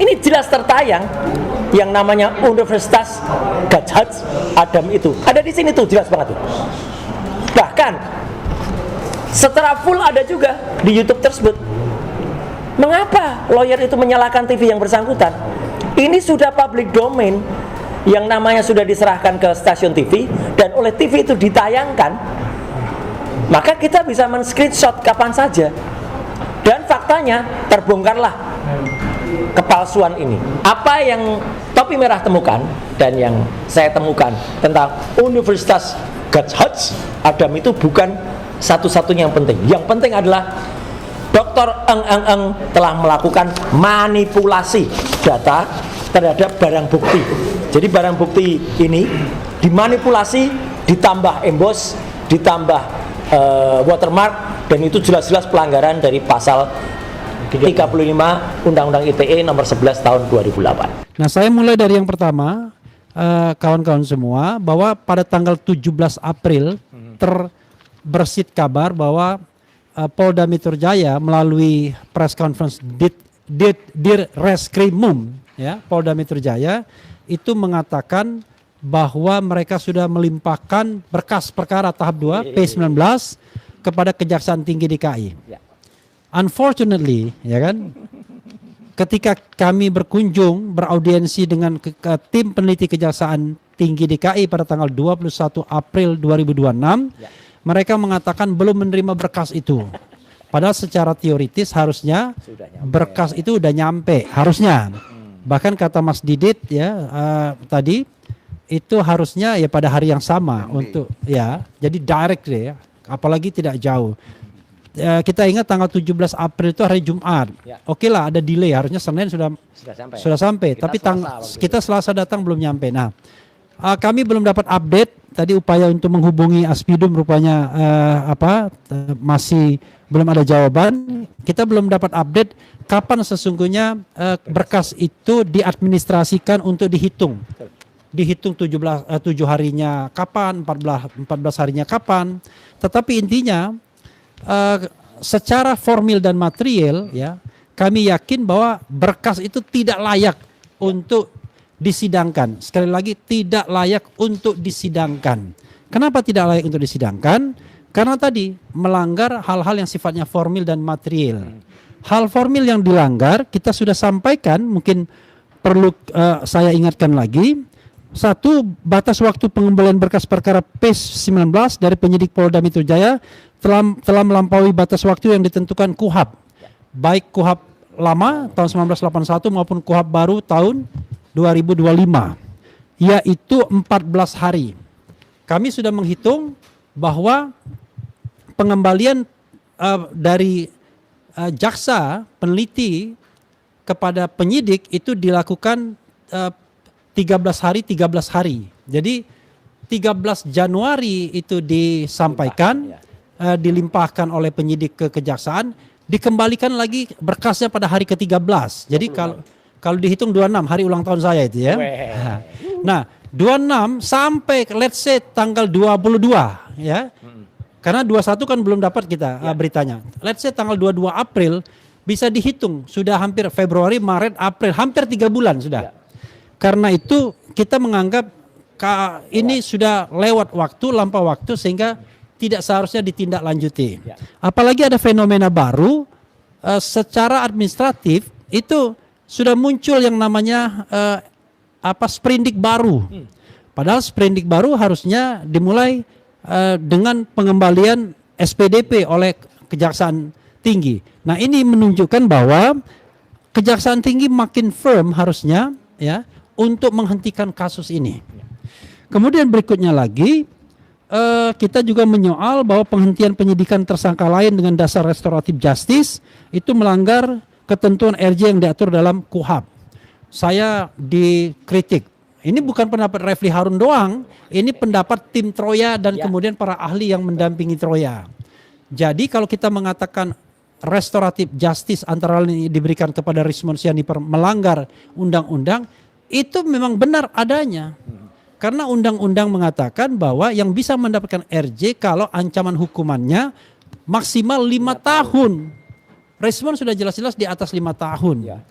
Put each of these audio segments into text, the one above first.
ini jelas tertayang yang namanya Universitas Gadjah Adam itu. Ada di sini tuh, jelas banget tuh. Bahkan secara full ada juga di YouTube tersebut. Mengapa lawyer itu menyalahkan TV yang bersangkutan? Ini sudah public domain yang namanya sudah diserahkan ke stasiun TV dan oleh TV itu ditayangkan. Maka kita bisa men-screenshot kapan saja. Dan faktanya terbongkarlah kepalsuan ini. Apa yang Topi Merah temukan dan yang saya temukan tentang Universitas Gadjah Adam itu bukan satu-satunya yang penting. Yang penting adalah Dr. Eng telah melakukan manipulasi data terhadap barang bukti. Jadi barang bukti ini dimanipulasi, ditambah emboss, ditambah watermark, dan itu jelas-jelas pelanggaran dari pasal 35 Undang-Undang ITE nomor 11 tahun 2008. Nah, saya mulai dari yang pertama, kawan-kawan semua, bahwa pada tanggal 17 April terbersit kabar bahwa Polda Metro Jaya melalui press conference Dirreskrimum, ya, Polda Metro Jaya itu mengatakan bahwa mereka sudah melimpahkan berkas perkara tahap 2 P19 kepada Kejaksaan Tinggi DKI. Unfortunately, ya kan, ketika kami berkunjung beraudiensi dengan tim peneliti Kejaksaan Tinggi DKI pada tanggal 21 April 2026, mereka mengatakan belum menerima berkas itu. Padahal secara teoritis harusnya berkas itu udah nyampe, harusnya. Bahkan kata Mas Didit ya tadi itu harusnya ya pada hari yang sama untuk ya, jadi direct ya, apalagi tidak jauh. Kita ingat tanggal 17 April itu hari Jumat. Oke lah, ada delay, harusnya Senin sudah sampai. Tapi kita Selasa datang belum nyampe. Nah, kami belum dapat update. Tadi upaya untuk menghubungi Aspidum rupanya masih belum ada jawaban. Kita belum dapat update kapan sesungguhnya berkas itu diadministrasikan untuk dihitung. Dihitung 7 harinya kapan, 14 harinya kapan. Tetapi intinya secara formil dan material ya, kami yakin bahwa berkas itu tidak layak untuk disidangkan. Sekali lagi, tidak layak untuk disidangkan. Kenapa tidak layak untuk disidangkan? Karena tadi melanggar hal-hal yang sifatnya formil dan material. Hal formil yang dilanggar kita sudah sampaikan, mungkin perlu saya ingatkan lagi. Satu, batas waktu pengembalian berkas perkara P19 dari penyidik Polda Metro Jaya telah melampaui batas waktu yang ditentukan KUHAP. Baik KUHAP lama tahun 1981 maupun KUHAP baru tahun 2025, yaitu 14 hari. Kami sudah menghitung bahwa pengembalian dari jaksa peneliti kepada penyidik itu dilakukan 13 hari. Jadi 13 Januari itu disampaikan, dilimpahkan oleh penyidik ke kejaksaan, dikembalikan lagi berkasnya pada hari ke-13. Jadi kalau dihitung 26 hari ulang tahun saya itu ya. Nah, 26 sampai let's say tanggal 22 ya. Karena 21 kan belum dapat kita beritanya. Let's say tanggal 22 April bisa dihitung sudah hampir Februari, Maret, April, hampir 3 bulan sudah. Karena itu kita menganggap ini sudah lewat waktu, lampau waktu sehingga tidak seharusnya ditindaklanjuti. Apalagi ada fenomena baru secara administratif itu sudah muncul yang namanya sprindik baru. Padahal sprindik baru harusnya dimulai dengan pengembalian SPDP oleh Kejaksaan Tinggi. Nah, ini menunjukkan bahwa Kejaksaan Tinggi makin firm harusnya ya untuk menghentikan kasus ini. Kemudian berikutnya lagi kita juga menyoal bahwa penghentian penyidikan tersangka lain dengan dasar restoratif justice itu melanggar ketentuan RJ yang diatur dalam KUHAP. Saya dikritik. Ini bukan pendapat Refli Harun doang, ini pendapat tim Troya dan kemudian para ahli yang mendampingi Troya. Jadi kalau kita mengatakan restoratif justice antara lain diberikan kepada Rismon Sianipar melanggar undang-undang, itu memang benar adanya. Karena undang-undang mengatakan bahwa yang bisa mendapatkan RJ kalau ancaman hukumannya maksimal 5 tahun. Rismon sudah jelas-jelas di atas 5 tahun.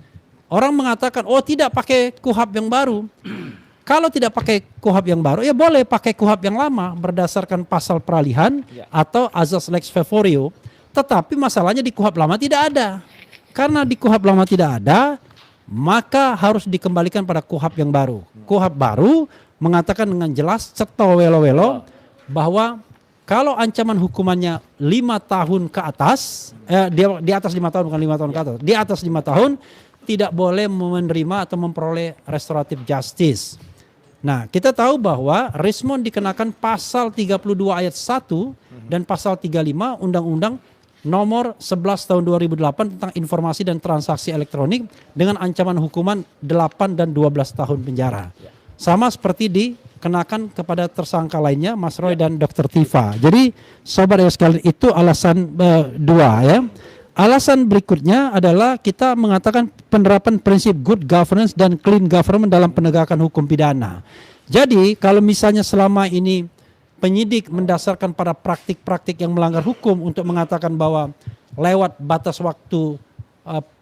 Orang mengatakan, oh tidak pakai KUHP yang baru. Kalau tidak pakai KUHP yang baru, ya boleh pakai KUHP yang lama berdasarkan pasal peralihan atau azas lex favorio. Tetapi masalahnya di KUHP lama tidak ada. Karena di KUHP lama tidak ada, maka harus dikembalikan pada KUHP yang baru. KUHP baru mengatakan dengan jelas ceto welo-welo bahwa kalau ancaman hukumannya 5 tahun ke atas, di atas 5 tahun, bukan 5 tahun ke atas, di atas 5 tahun tidak boleh menerima atau memperoleh restoratif justice. Nah, kita tahu bahwa Rismond dikenakan pasal 32 ayat 1 dan pasal 35 Undang-Undang nomor 11 tahun 2008 tentang informasi dan transaksi elektronik dengan ancaman hukuman 8 dan 12 tahun penjara. Sama seperti dikenakan kepada tersangka lainnya, Mas Roy dan Dr. Tifa. Jadi, sobat sekalian, itu alasan dua ya. Alasan berikutnya adalah kita mengatakan penerapan prinsip good governance dan clean government dalam penegakan hukum pidana. Jadi kalau misalnya selama ini penyidik mendasarkan pada praktik-praktik yang melanggar hukum untuk mengatakan bahwa lewat batas waktu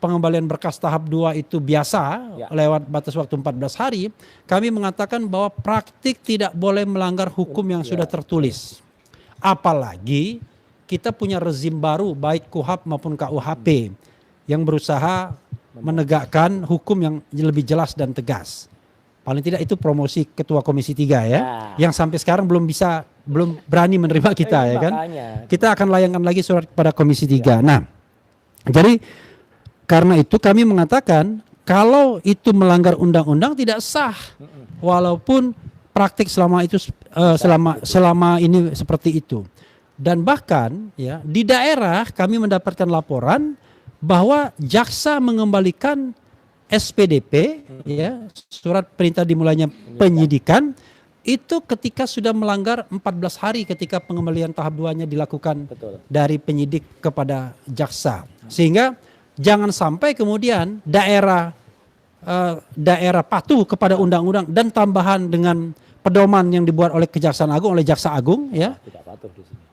pengembalian berkas tahap 2 itu biasa, lewat batas waktu 14 hari, kami mengatakan bahwa praktik tidak boleh melanggar hukum yang sudah tertulis. Apalagi kita punya rezim baru baik KUHP maupun KUHP yang berusaha menegakkan hukum yang lebih jelas dan tegas. Paling tidak itu promosi Ketua Komisi 3 ya. Yang sampai sekarang belum berani menerima kita ya kan. Kita akan layangkan lagi surat kepada Komisi 3. Nah, jadi karena itu kami mengatakan kalau itu melanggar undang-undang tidak sah. Walaupun praktik selama ini seperti itu. Dan bahkan ya di daerah kami mendapatkan laporan bahwa jaksa mengembalikan SPDP ya, surat perintah dimulainya penyidikan itu ketika sudah melanggar 14 hari ketika pengembalian tahap 2-nya dilakukan dari penyidik kepada jaksa. Sehingga jangan sampai kemudian daerah patuh kepada undang-undang dan tambahan dengan pedoman yang dibuat oleh Kejaksaan Agung, oleh Jaksa Agung ya. Tidak patuh di sini.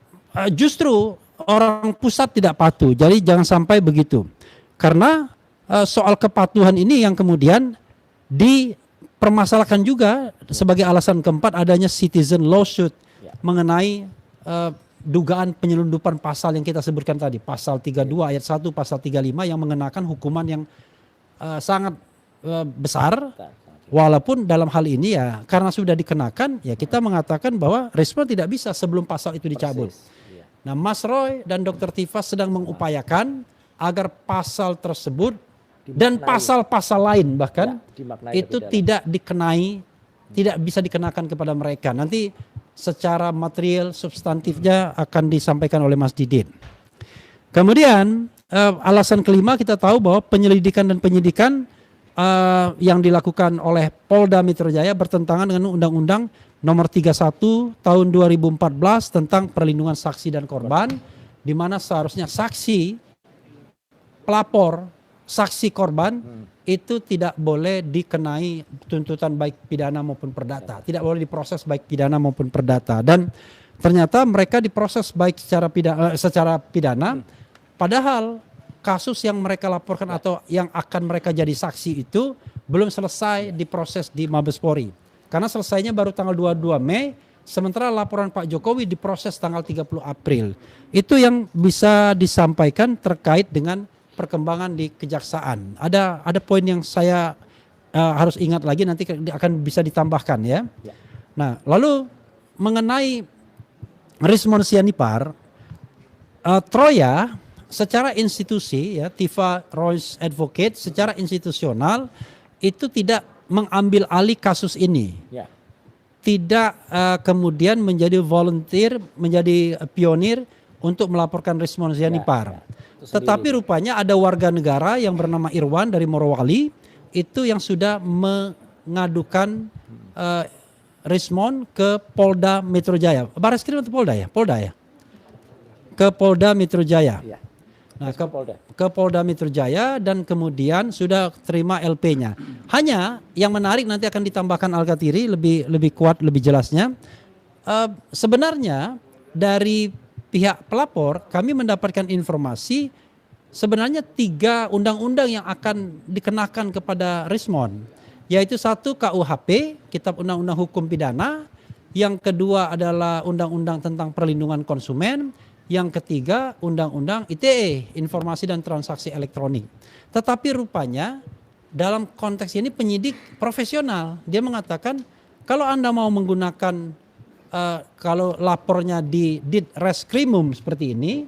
Justru orang pusat tidak patuh. Jadi jangan sampai begitu. Karena soal kepatuhan ini yang kemudian dipermasalahkan juga sebagai alasan keempat adanya citizen lawsuit mengenai dugaan penyelundupan pasal yang kita sebutkan tadi. Pasal 32 ayat 1, pasal 35 yang mengenakan hukuman yang sangat besar. Walaupun dalam hal ini ya karena sudah dikenakan ya kita mengatakan bahwa respon tidak bisa sebelum pasal itu dicabut. Nah, Mas Roy dan Dr. Tifa sedang mengupayakan agar pasal tersebut dan pasal-pasal lain bahkan itu tidak bisa dikenakan kepada mereka. Nanti secara material substantifnya akan disampaikan oleh Mas Didin. Kemudian alasan kelima kita tahu bahwa penyelidikan dan penyidikan yang dilakukan oleh Polda Metro Jaya bertentangan dengan Undang-Undang nomor 31 tahun 2014 tentang perlindungan saksi dan korban, di mana seharusnya saksi, pelapor, saksi korban itu tidak boleh dikenai tuntutan baik pidana maupun perdata, tidak boleh diproses baik pidana maupun perdata. Dan ternyata mereka diproses baik secara pidana, padahal kasus yang mereka laporkan atau yang akan mereka jadi saksi itu belum selesai diproses di Mabes Polri. Karena selesainya baru tanggal 22 Mei, sementara laporan Pak Jokowi diproses tanggal 30 April. Itu yang bisa disampaikan terkait dengan perkembangan di kejaksaan. Ada poin yang saya harus ingat lagi, nanti akan bisa ditambahkan ya. Nah, lalu mengenai Rismond Sianipar, Troya secara institusi ya, Tifa Royce Advocate secara institusional itu tidak mengambil alih kasus ini, tidak kemudian menjadi volunteer, menjadi pionir untuk melaporkan Rismond Sianipar. Tetapi rupanya ada warga negara yang bernama Irwan dari Morowali itu yang sudah mengadukan Rismond ke Polda Metro Jaya. Barreskrim atau Polda ya? Polda ya? Ke Polda Metro Jaya. Nah, ke Polda Metro Jaya dan kemudian sudah terima LP-nya. Hanya yang menarik nanti akan ditambahkan Al-Katiri lebih kuat, lebih jelasnya. Sebenarnya dari pihak pelapor kami mendapatkan informasi sebenarnya 3 undang-undang yang akan dikenakan kepada Rismon, yaitu 1 KUHP, Kitab Undang-Undang Hukum Pidana, yang kedua adalah Undang-Undang tentang Perlindungan Konsumen, yang ketiga Undang-Undang ITE, Informasi dan Transaksi Elektronik. Tetapi rupanya dalam konteks ini penyidik profesional, dia mengatakan kalau Anda mau menggunakan kalau lapornya di Ditreskrimum seperti ini,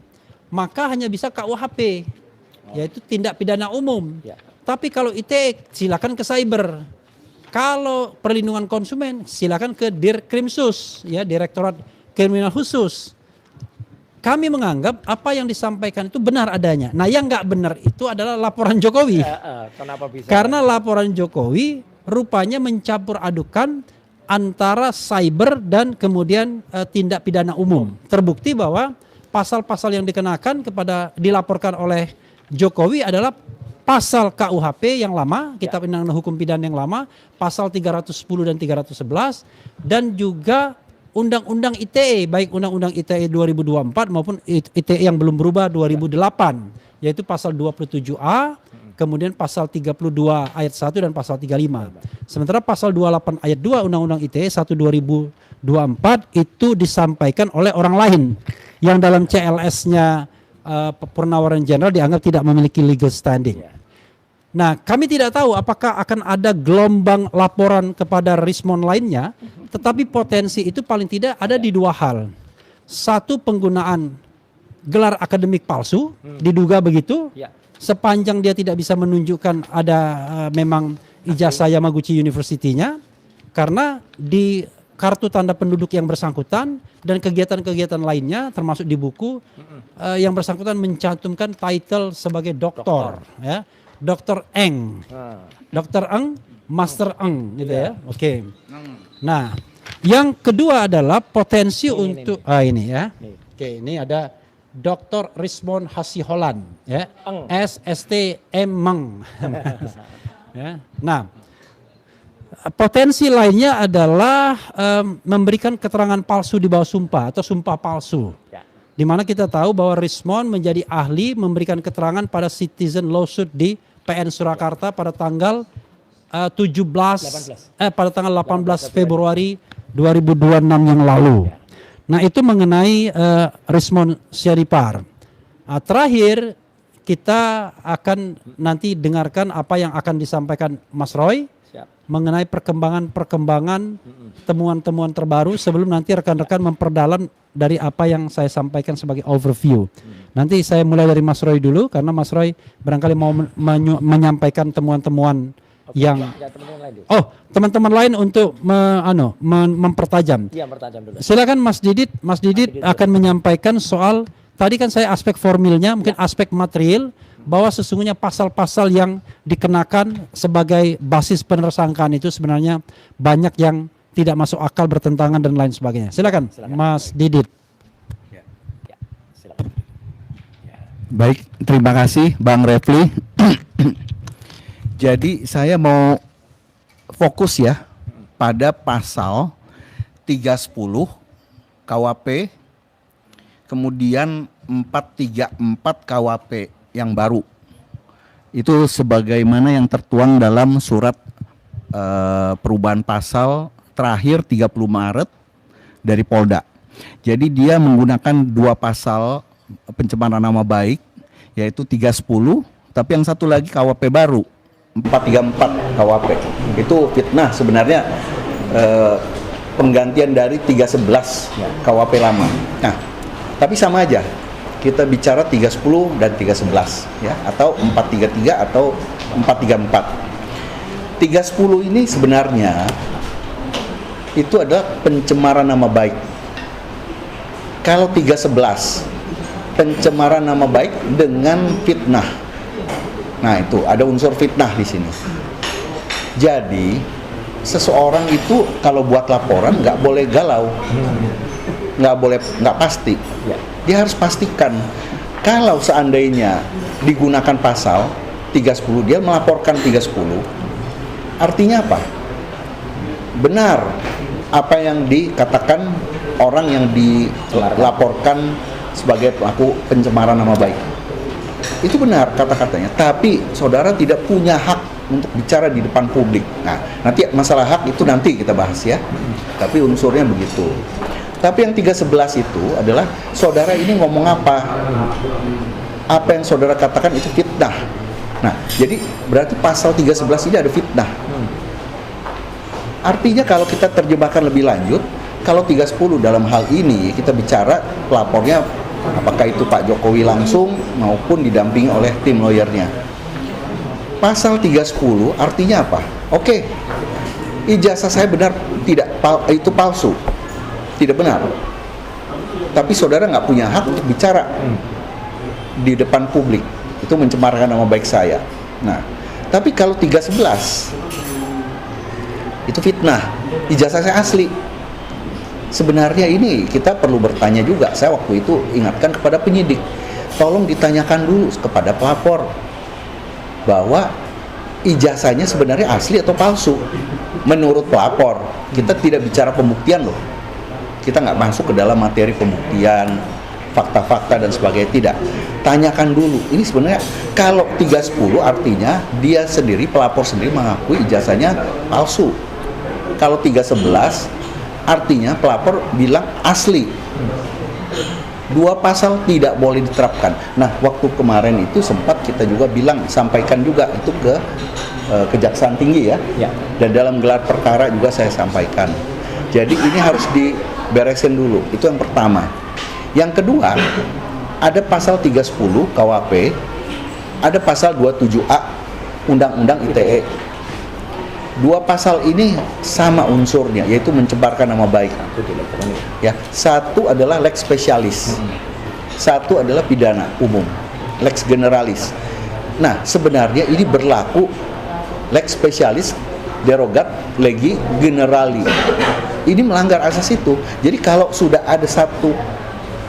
maka hanya bisa KUHP, yaitu tindak pidana umum. Tapi kalau ITE silakan ke cyber. Kalau perlindungan konsumen silakan ke Dirkrimsus, ya, Direktorat Kriminal Khusus. Kami menganggap apa yang disampaikan itu benar adanya. Nah, yang nggak benar itu adalah laporan Jokowi. Kenapa bisa? Karena laporan Jokowi rupanya mencampur adukan antara cyber dan kemudian tindak pidana umum. Terbukti bahwa pasal-pasal yang dikenakan dilaporkan oleh Jokowi adalah pasal KUHP yang lama, Kitab Undang-Undang Hukum Pidana yang lama, pasal 310 dan 311, dan juga Undang-Undang ITE, baik Undang-Undang ITE 2024 maupun ITE yang belum berubah 2008, yaitu pasal 27A, kemudian pasal 32 ayat 1 dan pasal 35. Sementara pasal 28 ayat 2 Undang-Undang ITE 1 2024 itu disampaikan oleh orang lain yang dalam CLS-nya Purnawaran Jenderal dianggap tidak memiliki legal standing. Nah, kami tidak tahu apakah akan ada gelombang laporan kepada Rismon lainnya, tetapi potensi itu paling tidak ada di 2 hal. 1, penggunaan gelar akademik palsu, diduga begitu, sepanjang dia tidak bisa menunjukkan ada memang ijazah Yamaguchi University-nya, karena di kartu tanda penduduk yang bersangkutan dan kegiatan-kegiatan lainnya termasuk di buku yang bersangkutan mencantumkan title sebagai doktor, ya. Dokter Eng, Dokter Eng, Master Eng, gitu ya. Oke. Nah, yang kedua adalah potensi untuk ini ya. Oke, ini ada Dr. Rismon Hasiholan, ya. SST Emeng. Ya. Nah, potensi lainnya adalah memberikan keterangan palsu di bawah sumpah atau sumpah palsu. Di mana kita tahu bahwa Rismon menjadi ahli memberikan keterangan pada citizen lawsuit di PN Surakarta pada tanggal 18 Februari 2026 yang lalu. Nah, itu mengenai Rismon Syaripar. Terakhir kita akan nanti dengarkan apa yang akan disampaikan Mas Roy mengenai perkembangan temuan-temuan terbaru sebelum nanti rekan-rekan memperdalam dari apa yang saya sampaikan sebagai overview. Nanti saya mulai dari Mas Roy dulu karena Mas Roy barangkali mau menyampaikan temuan-temuan yang teman-teman lain untuk mempertajam. Iya, mempertajam dulu. Silakan Mas Didit akan menyampaikan soal tadi kan saya aspek formilnya, mungkin aspek material bahwa sesungguhnya pasal-pasal yang dikenakan sebagai basis penersangkaan itu sebenarnya banyak yang tidak masuk akal, bertentangan dan lain sebagainya. Silakan. Mas Didit. Silakan. Baik, terima kasih Bang Refli. Jadi saya mau fokus ya pada pasal 310 KUHP, kemudian 434 KUHP yang baru. Itu sebagaimana yang tertuang dalam surat perubahan pasal terakhir 30 Maret dari Polda. Jadi dia menggunakan 2 pasal pencemaran nama baik, yaitu 310, tapi yang satu lagi KUHP baru 434 KUHP. Itu fitnah sebenarnya, penggantian dari 311 KUHP lama. Nah, tapi sama aja. Kita bicara 310 dan 311 ya, atau 433 atau 434. 310 ini sebenarnya itu adalah pencemaran nama baik. Kalau 311 pencemaran nama baik dengan fitnah. Nah, itu ada unsur fitnah di sini. Jadi seseorang itu kalau buat laporan nggak boleh galau, nggak pasti. Dia harus pastikan kalau seandainya digunakan pasal 310, dia melaporkan 310, artinya apa? Benar apa yang dikatakan orang yang dilaporkan sebagai pelaku pencemaran nama baik. Itu benar kata-katanya, tapi saudara tidak punya hak untuk bicara di depan publik. Nah, nanti masalah hak itu nanti kita bahas ya. Tapi unsurnya begitu. Tapi yang 311 itu adalah saudara ini ngomong apa? Apa yang saudara katakan itu fitnah. Nah, jadi berarti pasal 311 ini ada fitnah. Artinya kalau kita terjemahkan lebih lanjut, kalau 310 dalam hal ini kita bicara pelapornya apakah itu Pak Jokowi langsung maupun didampingi oleh tim lawyernya. Pasal 310 artinya apa? Oke, ijazah saya benar tidak, itu palsu, tidak benar. Tapi saudara nggak punya hak untuk bicara di depan publik, itu mencemarkan nama baik saya. Nah, tapi kalau 311 itu fitnah, ijazah saya asli. Sebenarnya ini kita perlu bertanya juga. Saya waktu itu ingatkan kepada penyidik, tolong ditanyakan dulu kepada pelapor bahwa ijazahnya sebenarnya asli atau palsu. Menurut pelapor, kita tidak bicara pembuktian loh. Kita nggak masuk ke dalam materi pembuktian, fakta-fakta dan sebagainya, tidak. Tanyakan dulu. Ini sebenarnya kalau 310 artinya dia sendiri, pelapor sendiri mengakui ijazahnya palsu. Kalau 311 artinya pelapor bilang asli. Dua pasal tidak boleh diterapkan. Nah, waktu kemarin itu sempat kita juga bilang, sampaikan juga itu ke Kejaksaan Tinggi ya. Dan dalam gelar perkara juga saya sampaikan. Jadi ini harus diberesin dulu. Itu yang pertama. Yang kedua, ada pasal 310 KUHP, ada pasal 27A Undang-Undang ITE. Dua pasal ini sama unsurnya, yaitu mencemarkan nama baik. Ya, satu adalah lex specialis, satu adalah pidana umum, lex generalis. Nah, sebenarnya ini berlaku lex specialis derogat legi generali. Ini melanggar asas itu. Jadi kalau sudah ada satu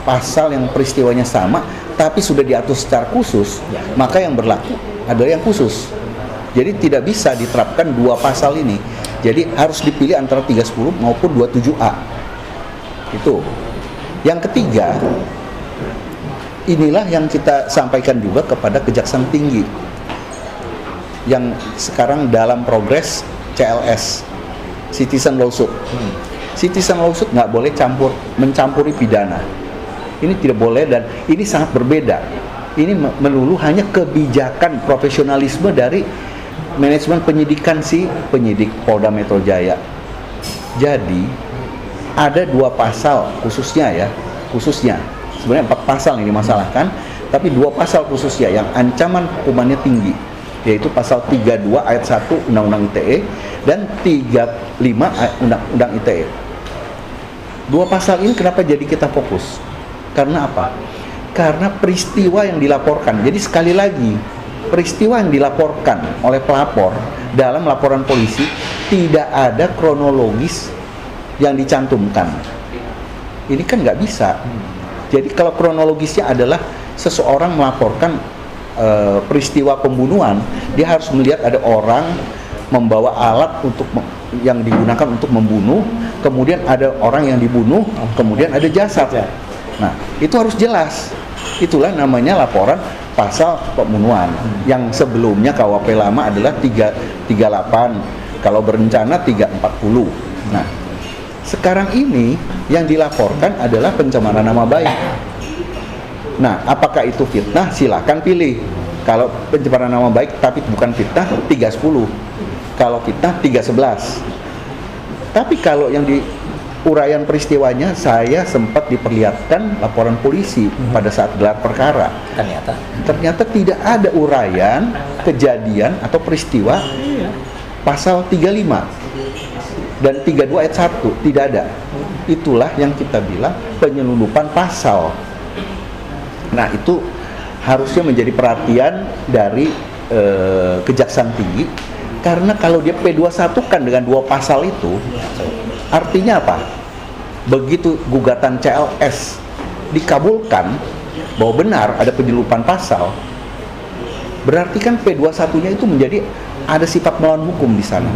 pasal yang peristiwanya sama, tapi sudah diatur secara khusus, maka yang berlaku adalah yang khusus. Jadi tidak bisa diterapkan dua pasal ini. Jadi harus dipilih antara 310 maupun 27A. Itu. Yang ketiga, inilah yang kita sampaikan juga kepada Kejaksaan Tinggi yang sekarang dalam progres CLS, citizen lawsuit. Citizen lawsuit nggak boleh mencampuri pidana. Ini tidak boleh dan ini sangat berbeda. Ini melulu hanya kebijakan profesionalisme dari manajemen penyidikan si penyidik Polda Metro Jaya. Jadi ada dua pasal khususnya sebenarnya 4 pasal yang dimasalahkan, tapi 2 pasal khususnya yang ancaman hukumannya tinggi, yaitu pasal 32 ayat 1 Undang-Undang ITE dan 35 Undang-Undang ITE. 2 pasal ini kenapa jadi kita fokus? Karena apa? Karena peristiwa yang dilaporkan. Jadi sekali lagi, peristiwa yang dilaporkan oleh pelapor dalam laporan polisi tidak ada kronologis yang dicantumkan. Ini kan nggak bisa. Jadi kalau kronologisnya adalah seseorang melaporkan peristiwa pembunuhan, dia harus melihat ada orang membawa alat yang digunakan untuk membunuh, kemudian ada orang yang dibunuh, kemudian ada jasad. Nah, itu harus jelas. Itulah namanya laporan pasal pembunuhan. Yang sebelumnya KUHP lama adalah 338, kalau berencana 340. Nah, sekarang ini yang dilaporkan adalah pencemaran nama baik. Nah, apakah itu fitnah? Silakan pilih. Kalau pencemaran nama baik tapi bukan fitnah, 310. Kalau fitnah, 311. Tapi kalau yang di uraian peristiwanya, saya sempat diperlihatkan laporan polisi pada saat gelar perkara. Ternyata tidak ada uraian kejadian atau peristiwa pasal 35 dan 32 ayat 1, tidak ada. Itulah yang kita bilang penyelundupan pasal. Nah, itu harusnya menjadi perhatian dari Kejaksaan Tinggi, karena kalau dia P21 kan dengan 2 pasal itu, artinya apa? Begitu gugatan CLS dikabulkan bahwa benar ada penyelundupan pasal, berarti kan P21-nya itu menjadi ada sifat melawan hukum di sana.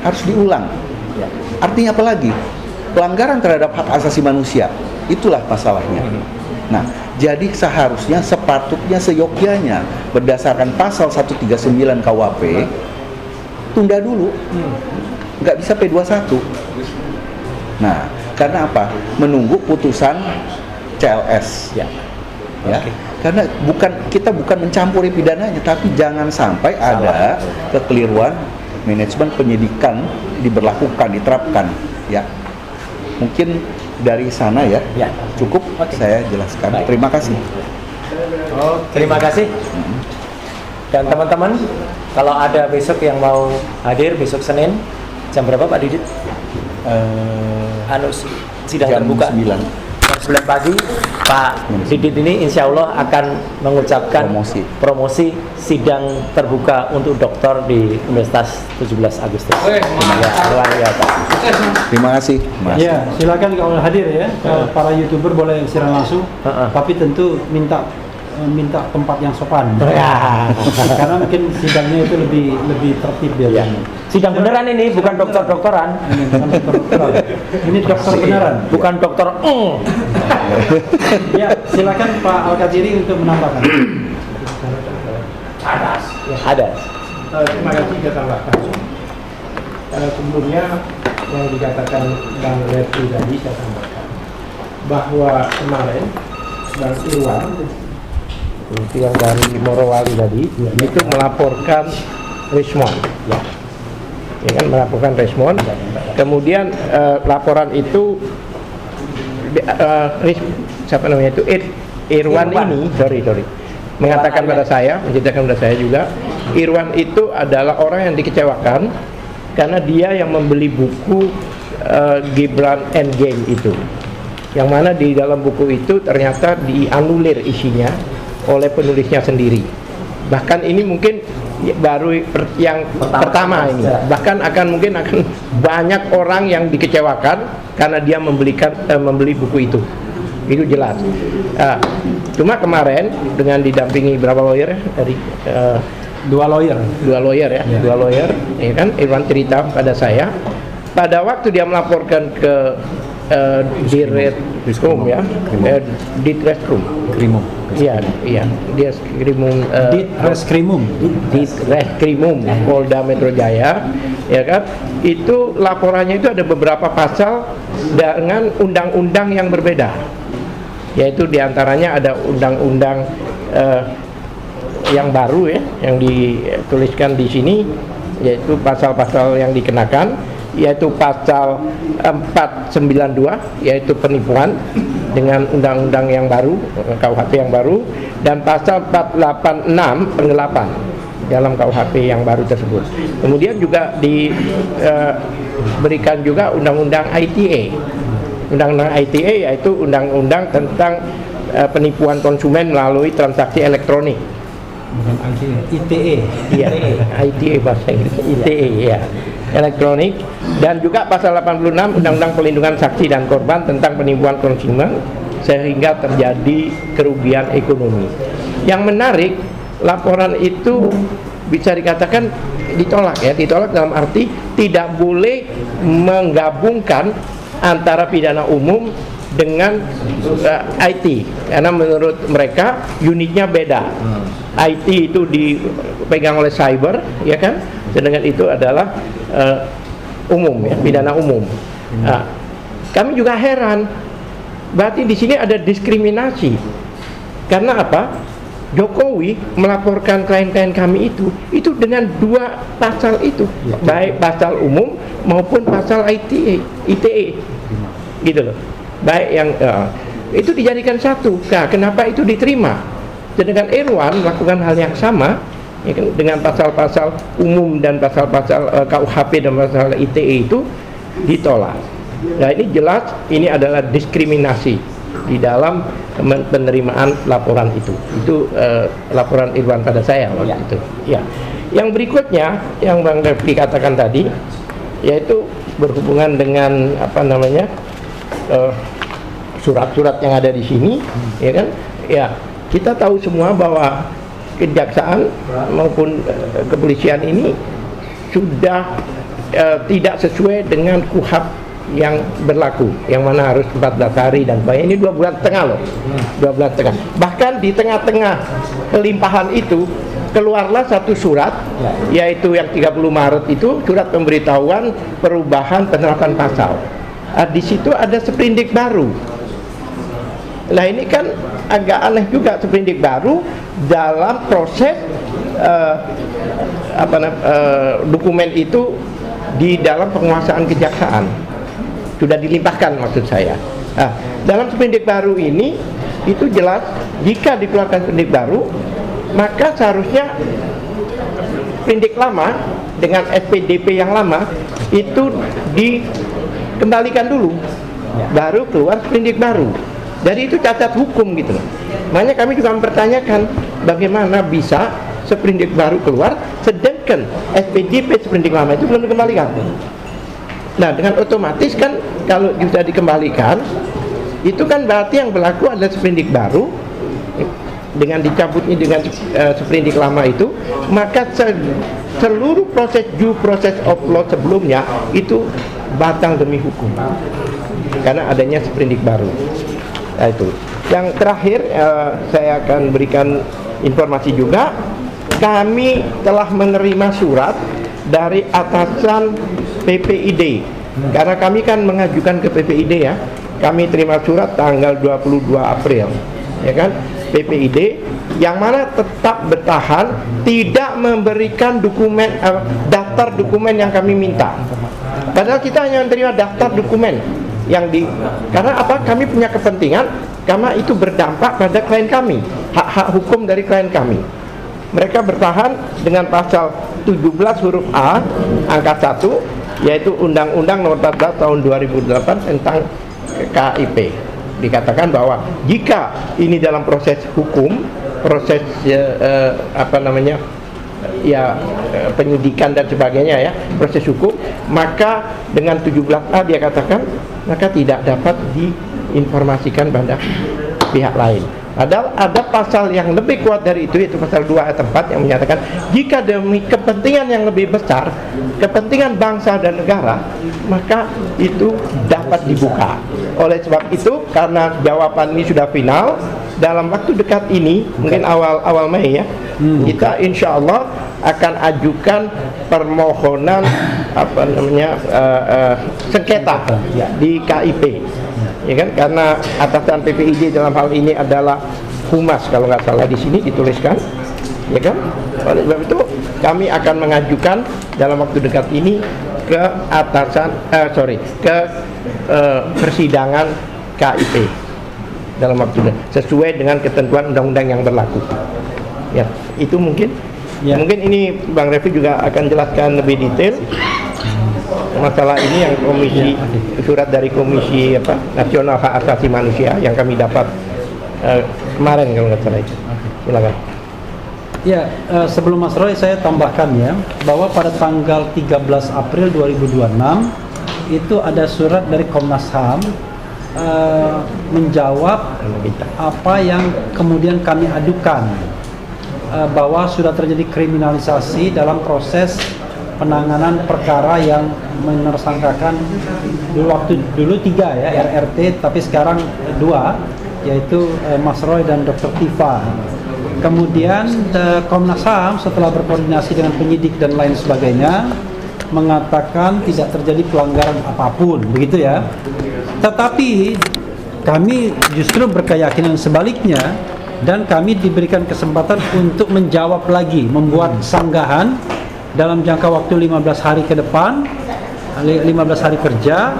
Harus diulang. Artinya apa lagi? Pelanggaran terhadap hak asasi manusia. Itulah masalahnya. Nah, Jadi seharusnya, sepatutnya, seyogyanya berdasarkan pasal 139 KUHP tunda dulu, nggak bisa P21. Nah, karena apa? Menunggu putusan CLS. Ya. Ya, karena kita bukan mencampuri pidananya, tapi jangan sampai ada kekeliruan manajemen penyidikan diberlakukan, diterapkan. Ya, mungkin dari sana ya. Ya. Cukup. Saya jelaskan. Baik. Terima kasih. Terima kasih. Dan teman-teman, kalau ada besok yang mau hadir besok Senin, jam berapa Pak Didit? Sidang Jam terbuka 9. jam 9 pagi. Pak Didit ini insya Allah akan mengucapkan promosi sidang terbuka untuk doktor di Universitas 17 Agustus. Ya, luar biasa. Terima kasih, Mas. Ya, silakan kalau hadir ya. Para YouTuber boleh siaran langsung, tapi tentu minta tempat yang sopan. Ya. Karena mungkin sidangnya itu lebih tertib biasanya. Sidang beneran ini, bukan dokter-dokteran. Bukan dokter. Ini dokter beneran. Bukan dokter. Ya, silakan Pak Al-Qadiri untuk menambahkan. Ada. Terima kasih kita tambahkan. Sebelumnya yang dikatakan Bang Refli tadi saya tambahkan bahwa kemarin Bang Irwan yang dari Morowali tadi itu melaporkan Rismon, ya kan, melaporkan Rismon. Kemudian laporan itu siapa namanya itu Irwan ini, sorry mengatakan pada saya, menceritakan pada saya juga, Irwan itu adalah orang yang dikecewakan karena dia yang membeli buku Gibran Endgame itu, yang mana di dalam buku itu ternyata dianulir isinya oleh penulisnya sendiri. Bahkan ini mungkin baru yang pertama ini, bahkan mungkin akan banyak orang yang dikecewakan karena dia membeli buku itu jelas. Cuma kemarin dengan didampingi berapa lawyer dari dua lawyer ya kan, Irwan cerita pada saya pada waktu dia melaporkan ke Ditreskrim ya, Ditreskrim. Iya, dia Ditreskrimum Polda Metro Jaya, ya kan? Itu laporannya itu ada beberapa pasal dengan undang-undang yang berbeda. Yaitu diantaranya ada undang-undang yang baru ya, yang dituliskan di sini, yaitu pasal-pasal yang dikenakan, yaitu pasal 492 yaitu penipuan dengan undang-undang yang baru, KUHP yang baru, dan pasal 486 penggelapan dalam KUHP yang baru tersebut. Kemudian juga diberikan juga undang-undang ITE. Undang-undang ITE yaitu undang-undang tentang penipuan konsumen melalui transaksi elektronik. ITE. Iya, ITE bahasa Inggris. ITE ya. Elektronik. Dan juga pasal 86 Undang-Undang Perlindungan Saksi dan Korban tentang penipuan konsumen sehingga terjadi kerugian ekonomi. Yang menarik, laporan itu bisa dikatakan ditolak ya, ditolak dalam arti tidak boleh menggabungkan antara pidana umum dengan IT, karena menurut mereka unitnya beda. IT itu dipegang oleh cyber, ya kan? Sedangkan itu adalah umum ya, pidana umum. Nah, kami juga heran, berarti di sini ada diskriminasi. Karena apa? Jokowi melaporkan klien-klien kami itu dengan dua pasal itu, baik pasal umum maupun pasal ITE, gitu loh. Baik yang itu dijadikan satu. Nah, kenapa itu diterima? Sedangkan Irwan melakukan hal yang sama ya kan, dengan pasal-pasal umum dan pasal-pasal KUHP dan pasal ITE itu ditolak. Nah, ini jelas ini adalah diskriminasi di dalam penerimaan laporan itu. Itu laporan Irwan pada saya waktu itu. Ya. Yang berikutnya yang Bang Refli katakan tadi, yaitu berhubungan dengan apa namanya surat-surat yang ada di sini, ya kan? Ya, kita tahu semua bahwa kejaksaan maupun kepolisian ini sudah tidak sesuai dengan KUHP yang berlaku, yang mana harus 14 hari dan sebagainya. Ini 2 bulan setengah loh, 2 bulan setengah. Bahkan di tengah-tengah kelimpahan itu keluarlah satu surat, yaitu yang 30 Maret itu surat pemberitahuan perubahan penerapan pasal. Di situ ada sprindik baru. Nah ini kan agak aneh juga, sprindik baru dalam proses dokumen itu di dalam penguasaan kejaksaan sudah dilimpahkan maksud saya. Nah, dalam sprindik baru ini itu jelas jika dikeluarkan sprindik baru maka seharusnya sprindik lama dengan SPDP yang lama itu dikembalikan dulu, baru keluar sprindik baru. Jadi itu cacat hukum gitu. Makanya kami juga mempertanyakan bagaimana bisa sprindik baru keluar sedangkan SPDP sprindik lama itu belum dikembalikan. Nah dengan otomatis kan kalau bisa dikembalikan itu kan berarti yang berlaku adalah sprindik baru. Dengan dicabutnya dengan sprindik lama itu, maka seluruh proses due process of law sebelumnya itu batal demi hukum karena adanya sprindik baru. Nah, itu yang terakhir saya akan berikan informasi juga. Kami telah menerima surat dari atasan PPID karena kami kan mengajukan ke PPID ya. Kami terima surat tanggal 22 April ya kan, PPID yang mana tetap bertahan tidak memberikan dokumen daftar dokumen yang kami minta. Padahal kita hanya menerima daftar dokumen yang karena apa? Kami punya kepentingan karena itu berdampak pada klien kami, hak-hak hukum dari klien kami. Mereka bertahan dengan pasal 17 huruf A angka 1 yaitu Undang-Undang Nomor 14 tahun 2008 tentang KIP. Dikatakan bahwa jika ini dalam proses hukum, proses penyidikan dan sebagainya ya, proses hukum, maka dengan 17A dia katakan maka tidak dapat diinformasikan pada pihak lain. Padahal ada pasal yang lebih kuat dari itu, yaitu pasal 2 ayat 4 yang menyatakan jika demi kepentingan yang lebih besar, kepentingan bangsa dan negara, maka itu dapat dibuka. Oleh sebab itu, karena jawaban ini sudah final, dalam waktu dekat ini, mungkin awal Mei ya, kita insya Allah akan ajukan permohonan sengketa di KIP. Ya kan, karena atasan PPID dalam hal ini adalah humas kalau nggak salah di sini dituliskan, ya kan. Oleh sebab itu kami akan mengajukan dalam waktu dekat ini ke persidangan KIP dalam waktu sesuai dengan ketentuan undang-undang yang berlaku. Ya, itu mungkin. Ya. Mungkin ini Bang Refli juga akan jelaskan lebih detail masalah ini yang surat dari Komisi Nasional Hak Asasi Manusia yang kami dapat kemarin kalau nggak salah itu. Silakan. Ya, sebelum Mas Roy saya tambahkan ya bahwa pada tanggal 13 April 2026 itu ada surat dari Komnas HAM menjawab apa yang kemudian kami adukan, bahwa sudah terjadi kriminalisasi dalam proses penanganan perkara yang menersangkakan dulu 3 ya RRT, tapi sekarang 2 yaitu Mas Roy dan Dr. Tifa. Kemudian Komnas HAM setelah berkoordinasi dengan penyidik dan lain sebagainya mengatakan tidak terjadi pelanggaran apapun, begitu ya. Tetapi kami justru berkeyakinan sebaliknya dan kami diberikan kesempatan untuk menjawab lagi, membuat sanggahan dalam jangka waktu 15 hari ke depan, 15 hari kerja,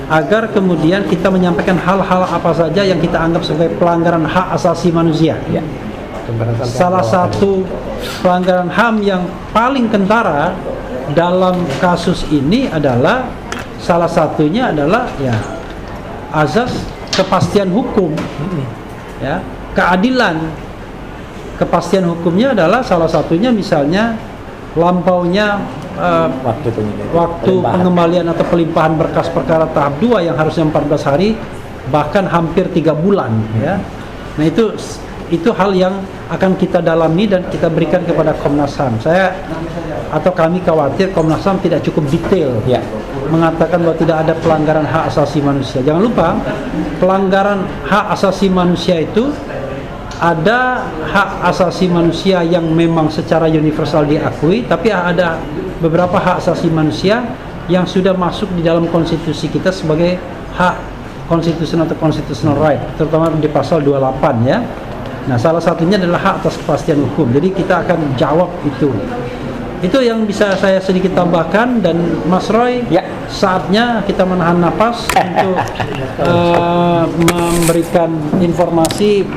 agar kemudian kita menyampaikan hal-hal apa saja yang kita anggap sebagai pelanggaran hak asasi manusia. Ya. Salah satu pelanggaran HAM yang paling kentara dalam kasus ini adalah salah satunya adalah ya azas kepastian hukum, ya keadilan. Kepastian hukumnya adalah salah satunya misalnya lampaunya waktu pengembalian atau pelimpahan berkas perkara tahap 2 yang harusnya 14 hari bahkan hampir 3 bulan ya. Nah itu hal yang akan kita dalami dan kita berikan kepada Komnas HAM. Kami khawatir Komnas HAM tidak cukup detail ya mengatakan bahwa tidak ada pelanggaran hak asasi manusia. Jangan lupa, pelanggaran hak asasi manusia itu ada hak asasi manusia yang memang secara universal diakui, tapi ada beberapa hak asasi manusia yang sudah masuk di dalam konstitusi kita sebagai hak konstitusional atau constitutional right, terutama di pasal 28 ya. Nah, salah satunya adalah hak atas kepastian hukum. Jadi kita akan jawab itu. Itu yang bisa saya sedikit tambahkan, dan Mas Roy, Ya. saatnya kita menahan napas untuk memberikan informasi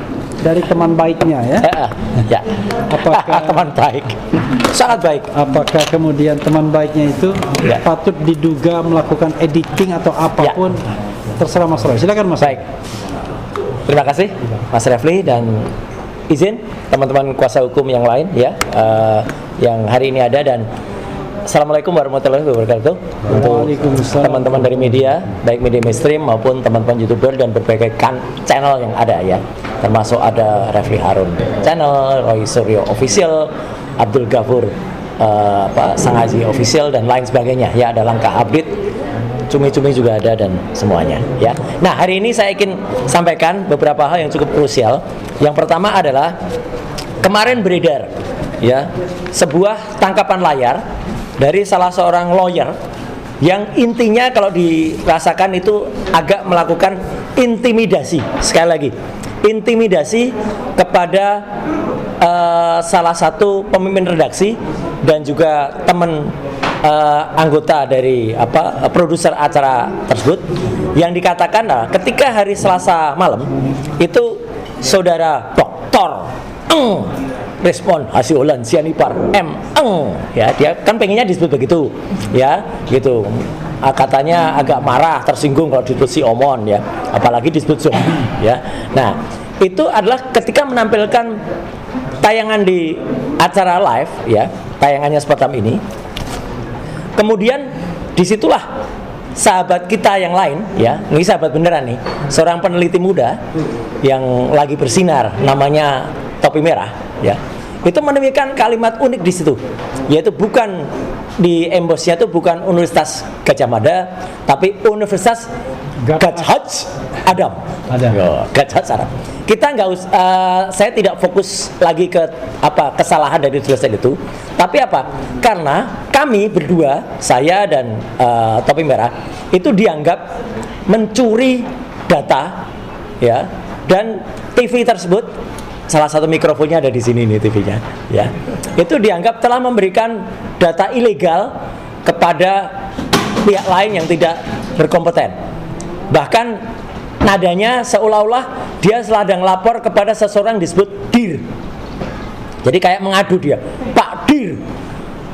dari teman baiknya ya. Ya. Apakah Teman baik, sangat baik. apakah kemudian teman baiknya itu Ya. patut diduga melakukan editing atau apapun? Terserah Mas Roy. Silakan Mas. Baik. Terima kasih Mas Refli, dan izin teman-teman kuasa hukum yang lain ya, yang hari ini ada, dan Assalamualaikum warahmatullahi wabarakatuh untuk Waalaikumsalam. teman-teman dari media, baik media mainstream maupun teman-teman YouTuber dan berbagai channel yang ada ya, termasuk ada Refli Harun channel, Roy Suryo Official, Abdul Ghafur Sang Haji Official, dan lain sebagainya ya. Ada Langkah Update, Cumi-Cumi juga ada, dan semuanya ya. Nah, hari ini saya ingin sampaikan beberapa hal yang cukup krusial. Yang pertama adalah kemarin beredar ya sebuah tangkapan layar dari salah seorang lawyer yang intinya kalau dirasakan itu agak melakukan intimidasi. Sekali lagi, intimidasi kepada salah satu pemimpin redaksi dan juga teman anggota dari produser acara tersebut, yang dikatakan ketika hari Selasa malam itu saudara Doktor respon Hasiolan Sianipar ya, dia kan pengennya disebut begitu ya, gitu. Katanya agak marah, tersinggung kalau disebut si Omon ya, apalagi disebut zombie ya. Nah, itu adalah ketika menampilkan tayangan di acara live ya, tayangannya semacam ini. Kemudian disitulah sahabat kita yang lain ya, ini sahabat beneran nih, seorang peneliti muda yang lagi bersinar, namanya Topi Merah ya, itu menemukan kalimat unik di situ, yaitu bukan di embosnya itu bukan Universitas Gadjah Mada, tapi Universitas Gadjah Adam. Gadjah Adam. Kita nggak saya tidak fokus lagi ke kesalahan dari tulisan itu, tapi karena kami berdua, saya dan Topi Merah, itu dianggap mencuri data ya, dan TV tersebut, salah satu mikrofonnya ada di sini nih TV-nya ya, itu dianggap telah memberikan data ilegal kepada pihak lain yang tidak berkompeten. Bahkan nadanya seolah-olah dia sedang lapor kepada seseorang disebut DIR. Jadi kayak mengadu dia, Pak DIR,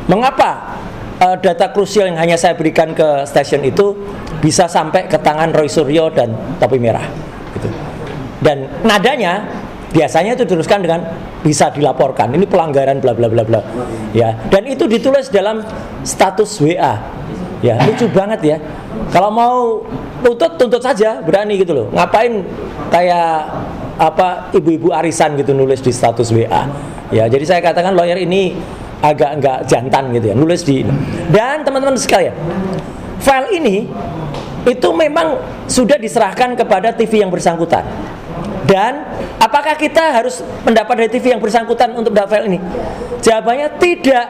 mengapa data krusial yang hanya saya berikan ke stasiun itu bisa sampai ke tangan Roy Suryo dan Topi Merah gitu. Dan nadanya biasanya itu diteruskan dengan bisa dilaporkan, ini pelanggaran bla bla bla bla ya, dan itu ditulis dalam status WA ya. Lucu banget ya, kalau mau tuntut saja berani gitu loh, ngapain kayak ibu-ibu arisan gitu nulis di status WA ya. Jadi saya katakan lawyer ini agak enggak jantan gitu ya, nulis di. Dan teman-teman sekalian, file ini itu memang sudah diserahkan kepada TV yang bersangkutan. Dan apakah kita harus mendapat dari TV yang bersangkutan untuk mendapat file ini? Jawabannya tidak.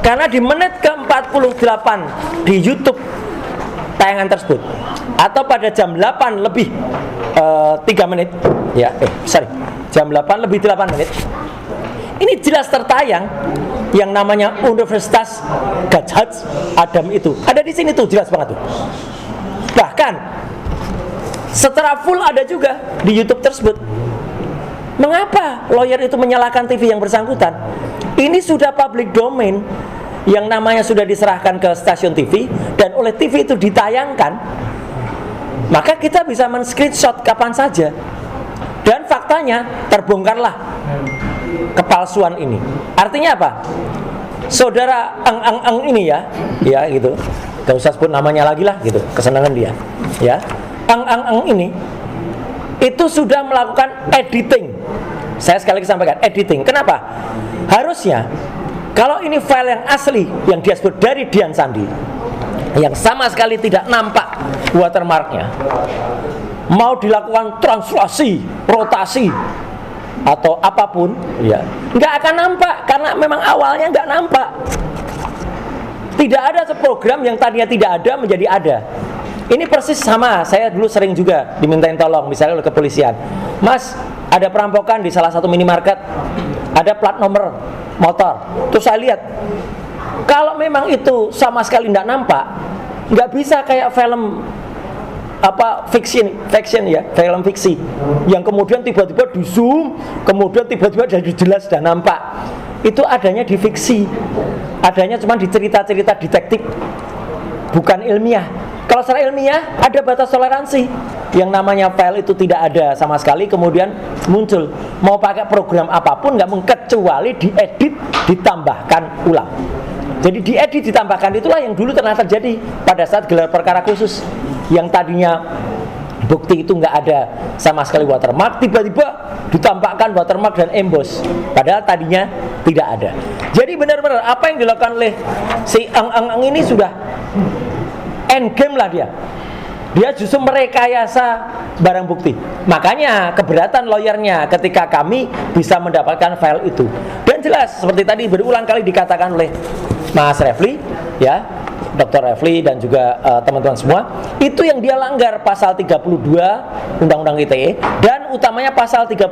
Karena di menit ke-48 di YouTube tayangan tersebut, atau pada jam 8 lebih 3 menit ya, jam 8 lebih 8 menit, ini jelas tertayang yang namanya Universitas Gadjah Adam itu. Ada di sini tuh, jelas banget tuh. Bahkan secara full ada juga di YouTube tersebut. Mengapa lawyer itu menyalahkan TV yang bersangkutan? Ini sudah public domain, yang namanya sudah diserahkan ke stasiun TV, dan oleh TV itu ditayangkan, maka kita bisa men-screenshot kapan saja. Dan faktanya terbongkarlah kepalsuan ini. Artinya apa? Saudara Eng ini ya gitu, gak usah sebut namanya lagi lah gitu, kesenangan dia ya. Eng ini itu sudah melakukan editing. Saya sekali lagi sampaikan, editing. Kenapa? Harusnya kalau ini file yang asli yang dia sebut dari Dian Sandi, yang sama sekali tidak nampak watermarknya, mau dilakukan translasi, rotasi atau apapun, ya nggak akan nampak karena memang awalnya nggak nampak. Tidak ada program yang tadinya tidak ada menjadi ada. Ini persis sama, saya dulu sering juga dimintain tolong, misalnya oleh kepolisian. Mas, ada perampokan di salah satu minimarket, ada plat nomor motor. Terus saya lihat, kalau memang itu sama sekali tidak nampak, nggak bisa kayak film fiction ya, film fiksi, yang kemudian tiba-tiba di zoom, kemudian tiba-tiba jadi jelas dan nampak. Itu adanya di fiksi, adanya cuma di cerita-cerita detektif, bukan ilmiah. Kalau secara ilmiah ada batas toleransi. Yang namanya file itu tidak ada sama sekali, kemudian muncul. Mau pakai program apapun nggak mungkin, kecuali diedit, ditambahkan ulang. Jadi diedit, ditambahkan, itulah yang dulu pernah terjadi pada saat gelar perkara khusus. Yang tadinya bukti itu nggak ada sama sekali watermark, tiba-tiba ditambahkan watermark dan emboss, padahal tadinya tidak ada. Jadi benar-benar apa yang dilakukan oleh si Eng ini sudah endgame lah dia. Dia justru merekayasa barang bukti. Makanya keberatan lawyernya ketika kami bisa mendapatkan file itu. Dan jelas seperti tadi berulang kali dikatakan oleh Mas Refli, ya, Dr. Refli dan juga teman-teman semua, itu yang dia langgar pasal 32 Undang-Undang ITE dan utamanya pasal 35.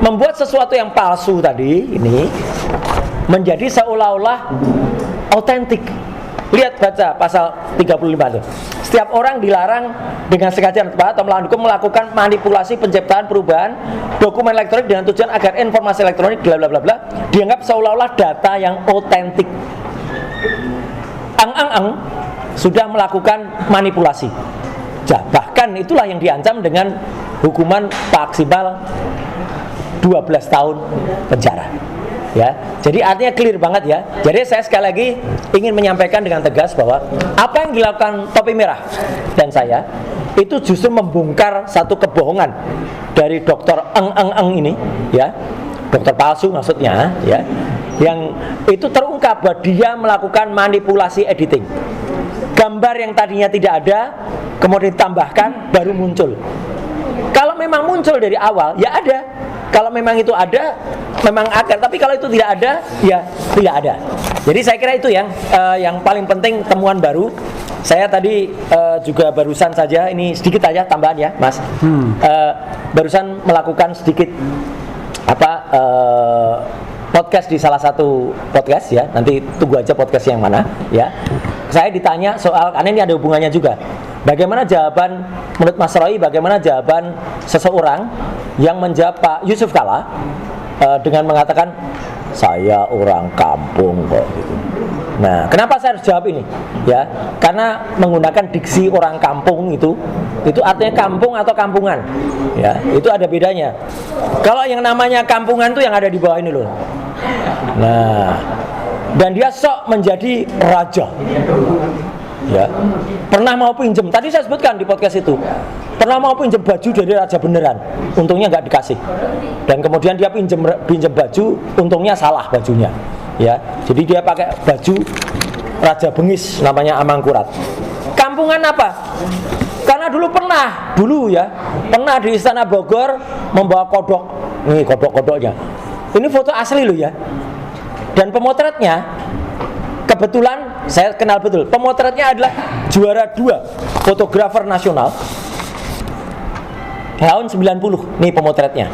Membuat sesuatu yang palsu tadi ini menjadi seolah-olah autentik. Lihat, baca pasal 35 itu. Setiap orang dilarang dengan sengaja atau melawan hukum melakukan manipulasi penciptaan perubahan dokumen elektronik dengan tujuan agar informasi elektronik bla bla bla bla dianggap seolah-olah data yang otentik. Ang sudah melakukan manipulasi. Bahkan itulah yang diancam dengan hukuman maksimal 12 tahun penjara. Ya, jadi artinya clear banget ya. Jadi saya sekali lagi ingin menyampaikan dengan tegas bahwa apa yang dilakukan Topi Merah dan saya itu justru membongkar satu kebohongan dari Dr. Eng ini, ya, dokter palsu maksudnya, ya, yang itu terungkap bahwa dia melakukan manipulasi editing. Gambar yang tadinya tidak ada kemudian ditambahkan baru muncul. Kalau memang muncul dari awal, ya ada. Kalau memang itu ada, memang akan. Tapi kalau itu tidak ada, ya tidak ada. Jadi saya kira itu yang paling penting temuan baru. Saya tadi juga barusan saja, ini sedikit aja tambahan ya, Mas. Barusan melakukan sedikit podcast di salah satu podcast ya. Nanti tunggu aja podcast yang mana ya. Saya ditanya soal, karena ini ada hubungannya juga. Bagaimana jawaban menurut Mas Roy? Bagaimana jawaban seseorang yang menjawab Pak Yusuf Kalla dengan mengatakan saya orang kampung kok gitu. Nah, kenapa saya harus jawab ini? Ya, karena menggunakan diksi orang kampung itu artinya kampung atau kampungan. Ya, itu ada bedanya. Kalau yang namanya kampungan itu yang ada di bawah ini loh. Nah, dan dia sok menjadi raja. Ya, pernah mau pinjem, tadi saya sebutkan di podcast itu, pernah mau pinjem baju dari raja beneran, untungnya nggak dikasih. Dan kemudian dia pinjem baju, untungnya salah bajunya. Ya, jadi dia pakai baju raja bengis, namanya Amangkurat. Kampungan apa? Karena dulu pernah di Istana Bogor membawa kodok. Nih kodok-kodoknya. Ini foto asli loh ya. Dan pemotretnya kebetulan saya kenal betul. Pemotretnya adalah juara 2 fotografer nasional tahun 90. Nih pemotretnya.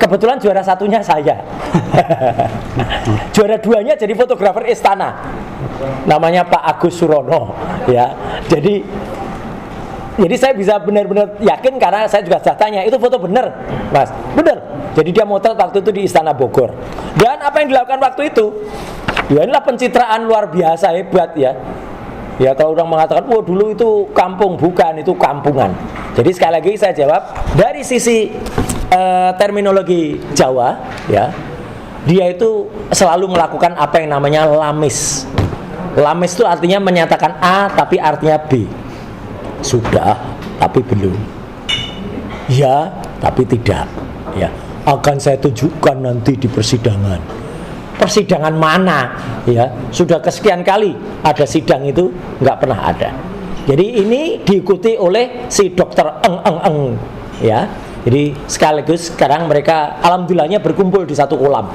Kebetulan juara satunya saya. Juara 2-nya jadi fotografer istana. Namanya Pak Agus Surono, ya. Jadi saya bisa benar-benar yakin karena saya juga sudah tanya, itu foto benar, Mas? Benar. Jadi dia motret waktu itu di Istana Bogor. Dan apa yang dilakukan waktu itu? Ya inilah pencitraan luar biasa hebat ya. Ya kalau orang mengatakan, "Oh, dulu itu kampung," bukan, itu kampungan. Jadi sekali lagi saya jawab dari sisi terminologi Jawa, ya. Dia itu selalu melakukan apa yang namanya lamis. Lamis itu artinya menyatakan A tapi artinya B. Sudah tapi belum. Ya tapi tidak. Ya, akan saya tunjukkan nanti di persidangan. persidangan mana ya, sudah kesekian kali ada sidang itu nggak pernah ada. Jadi ini diikuti oleh si dokter eng ya. Jadi sekaligus sekarang mereka alhamdulillahnya berkumpul di satu kolam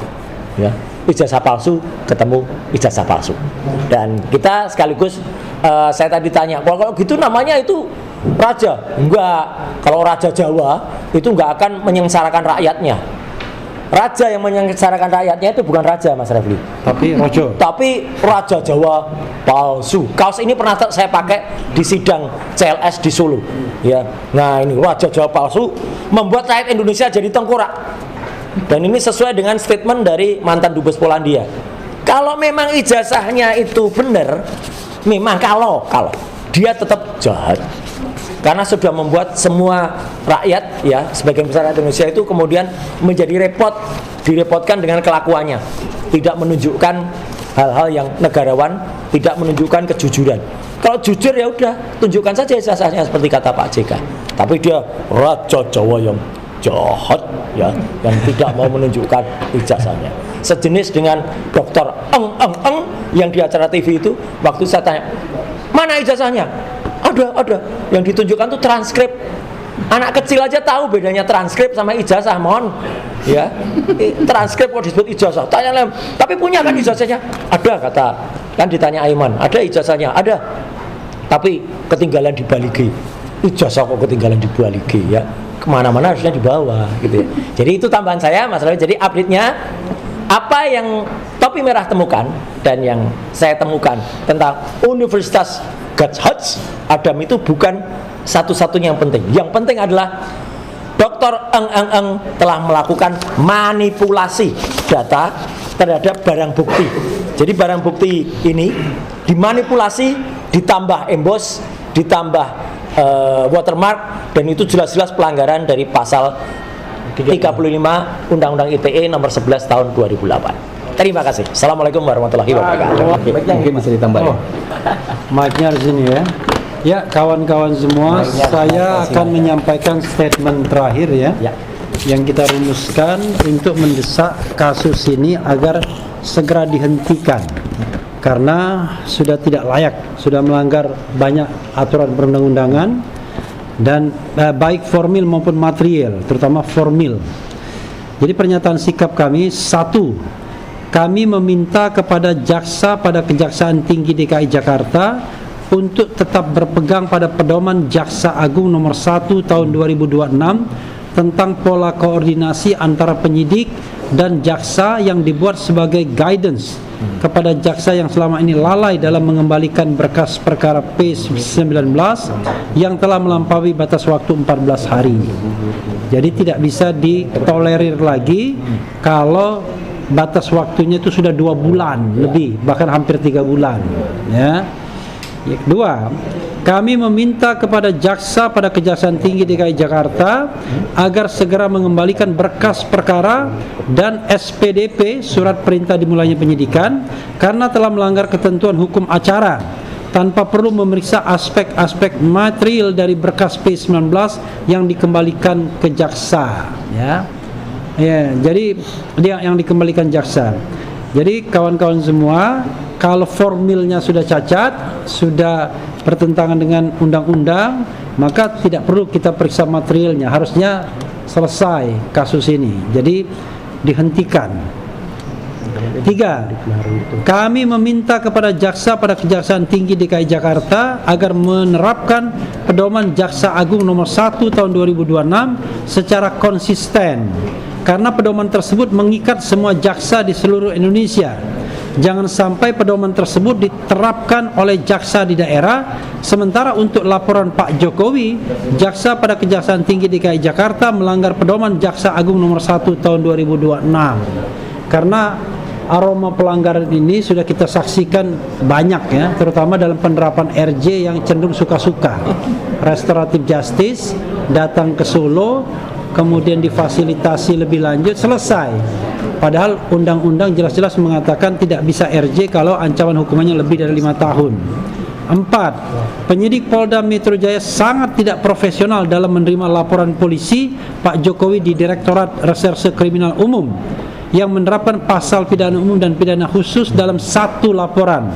ya, ijazah palsu ketemu ijazah palsu. Dan kita sekaligus saya tadi tanya, kalau gitu namanya itu raja? Enggak, kalau raja Jawa itu enggak akan menyengsarakan rakyatnya. Raja yang menyengsarakan rakyatnya itu bukan raja, Mas Refli, tapi raja Jawa palsu. Kaos ini pernah saya pakai di sidang CLS di Solo ya. Nah ini raja Jawa palsu membuat rakyat Indonesia jadi tengkorak. Dan ini sesuai dengan statement dari mantan dubes Polandia. Kalau memang ijazahnya itu benar, memang kalau dia tetap jahat, karena sudah membuat semua rakyat ya, sebagian besar rakyat Indonesia itu kemudian menjadi direpotkan dengan kelakuannya, tidak menunjukkan hal-hal yang negarawan, tidak menunjukkan kejujuran. Kalau jujur ya udah, tunjukkan saja ijazahnya seperti kata Pak JK. Tapi dia raja Jawa yang jahat ya, yang tidak mau menunjukkan ijazahnya. Sejenis dengan dokter eng yang di acara TV itu, waktu saya tanya, mana ijazahnya? Ada. Yang ditunjukkan tuh transkrip. Anak kecil aja tahu bedanya transkrip sama ijazah, mohon ya. Transkrip kok disebut ijazah. Tanya lem, tapi punya kan ijazahnya? Ada, kata. Kan ditanya Aiman, ada ijazahnya? Ada. Tapi ketinggalan di Balige. Ijazah kok ketinggalan di Balige ya. Kemana-mana harusnya dibawa gitu ya. Jadi itu tambahan saya, Mas Rawi. Jadi update-nya apa yang Topi Merah temukan dan yang saya temukan tentang Universitas Gadjah Adam itu bukan satu-satunya yang penting. Yang penting adalah Dr. Eng telah melakukan manipulasi data terhadap barang bukti. Jadi barang bukti ini dimanipulasi, ditambah emboss, ditambah watermark, dan itu jelas-jelas pelanggaran dari pasal 35 Undang-Undang ITE nomor 11 tahun 2008. Terima kasih. Assalamualaikum warahmatullahi wabarakatuh. Mungkin bisa ditambahin. Mic-nya di sini ya. Ya, kawan-kawan semua, saya akan menyampaikan statement terakhir ya, yang kita rumuskan untuk mendesak kasus ini agar segera dihentikan karena sudah tidak layak, sudah melanggar banyak aturan perundang-undangan dan baik formil maupun material, terutama formil. Jadi pernyataan sikap kami, satu, kami meminta kepada jaksa pada Kejaksaan Tinggi DKI Jakarta untuk tetap berpegang pada pedoman Jaksa Agung nomor 1 tahun 2026 tentang pola koordinasi antara penyidik dan jaksa yang dibuat sebagai guidance kepada jaksa yang selama ini lalai dalam mengembalikan berkas perkara P19 yang telah melampaui batas waktu 14 hari. Jadi tidak bisa ditolerir lagi kalau batas waktunya itu sudah 2 bulan lebih, bahkan hampir 3 bulan ya. Yang kedua, kami meminta kepada jaksa pada Kejaksaan Tinggi DKI Jakarta agar segera mengembalikan berkas perkara dan SPDP, surat perintah dimulainya penyidikan, karena telah melanggar ketentuan hukum acara tanpa perlu memeriksa aspek-aspek material dari berkas P19 yang dikembalikan ke jaksa ya. Ya, jadi dia yang dikembalikan jaksa. Jadi kawan-kawan semua, kalau formilnya sudah cacat, sudah bertentangan dengan undang-undang, maka tidak perlu kita periksa materialnya, harusnya selesai kasus ini. Jadi dihentikan. 3, kami meminta kepada jaksa pada Kejaksaan Tinggi DKI Jakarta agar menerapkan pedoman Jaksa Agung nomor 1 tahun 2026 secara konsisten, karena pedoman tersebut mengikat semua jaksa di seluruh Indonesia. Jangan sampai pedoman tersebut diterapkan oleh jaksa di daerah, sementara untuk laporan Pak Jokowi, jaksa pada Kejaksaan Tinggi DKI Jakarta melanggar pedoman Jaksa Agung nomor 1 tahun 2026. Karena aroma pelanggaran ini sudah kita saksikan banyak ya, terutama dalam penerapan RJ yang cenderung suka-suka. Restoratif justice datang ke Solo, kemudian difasilitasi lebih lanjut, selesai. Padahal undang-undang jelas-jelas mengatakan tidak bisa RJ kalau ancaman hukumannya lebih dari 5 tahun. 4, penyidik Polda Metro Jaya sangat tidak profesional dalam menerima laporan polisi Pak Jokowi di Direktorat Reserse Kriminal Umum yang menerapkan pasal pidana umum dan pidana khusus dalam satu laporan.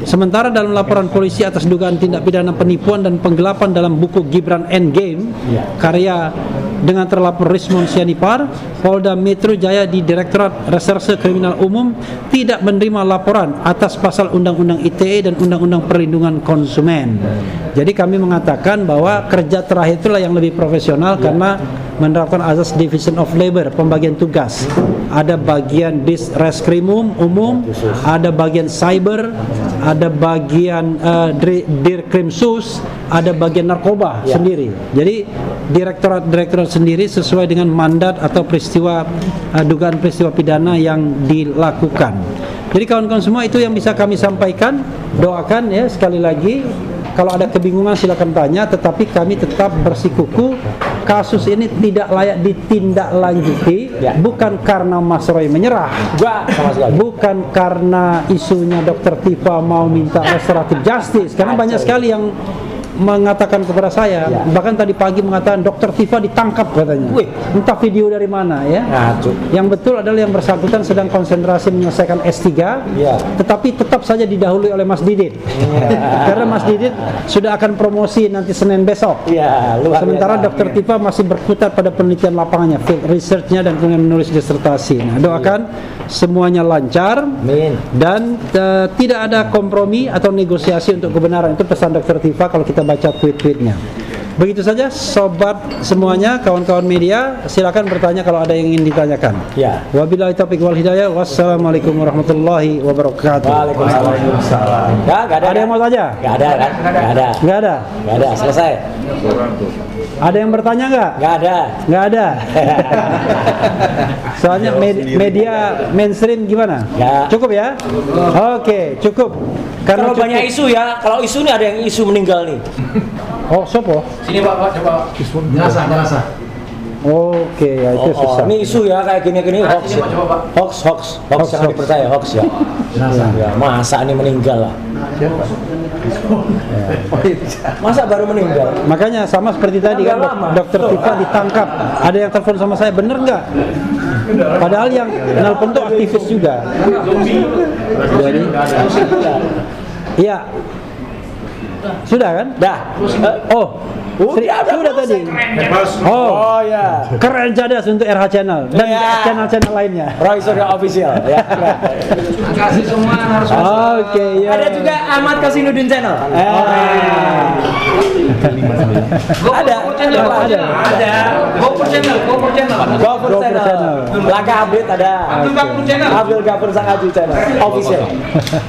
Sementara dalam laporan polisi atas dugaan tindak pidana penipuan dan penggelapan dalam buku Gibran Endgame karya dengan terlapor Rismon Sianipar, Polda Metro Jaya di Direktorat Reserse Kriminal Umum tidak menerima laporan atas pasal Undang-Undang ITE dan Undang-Undang Perlindungan Konsumen. Jadi kami mengatakan bahwa kerja terakhir itulah yang lebih profesional karena menerapkan azas division of labor, pembagian tugas. Ada bagian Reskrimum umum, ada bagian cyber, ada bagian Dirkrimsus, ada bagian narkoba sendiri. Jadi direktorat sendiri sesuai dengan mandat atau peristiwa dugaan peristiwa pidana yang dilakukan. Jadi kawan-kawan semua, itu yang bisa kami sampaikan. Doakan ya, sekali lagi kalau ada kebingungan silakan tanya, tetapi kami tetap bersikukuh kasus ini tidak layak ditindaklanjuti, bukan karena Mas Roy menyerah, bukan karena isunya Dr. Tifa mau minta restoratif justice, karena banyak sekali yang mengatakan kepada saya, bahkan tadi pagi mengatakan Dr. Tifa ditangkap katanya. Entah video dari mana ya. Yang betul adalah yang bersangkutan sedang konsentrasi menyelesaikan S3, tetapi tetap saja didahului oleh Mas Didit. Karena Mas Didit sudah akan promosi nanti Senin besok. Sementara Dr. Tifa masih berkutat pada penelitian lapangannya, field research-nya, dan kemudian menulis disertasi. Nah, doakan semuanya lancar dan tidak ada kompromi atau negosiasi untuk kebenaran. Itu pesan Dr. Tifa kalau kita baca tweet-tweetnya. Begitu saja sobat semuanya, kawan-kawan media, silakan bertanya kalau ada yang ingin ditanyakan. Wabillahi taufiq wal hidayah. Wassalamualaikum warahmatullahi wabarakatuh. Waalaikumsalam. Ada yang mau tanya? Nggak ada kan? Nggak ada. Selesai. Ada yang bertanya nggak? Nggak ada. Soalnya media mainstream gimana? Cukup ya? Oke, cukup. Karena Kalau banyak isu ya, kalau isu ini ada yang isu meninggal nih. Oh, sopo? Sini Pak, coba. Jenazah. Oke, ya itu susah. Ini isu ya kayak gini hoax ya. Hoax jangan dipercaya, hoax ya. Ya, masa ini meninggal lah. Masa baru meninggal? Makanya sama seperti tadi kan, Dr. Tifa ditangkap. Ada yang telepon sama saya, bener nggak? Padahal yang nelpon tuh aktivis juga. Jadi, iya. Sudah kan? Sudah tadi. Oh ya. Keren cadas untuk RH Channel dan channel-channel lainnya. Roy Suryo Official ya. Kasih semua harus. Oke, ya. Ada juga Ahmad Kasinudin Channel. Ada. GoPro Channel. Laka update ada. Abdul Gafur Sang Aju Channel Official.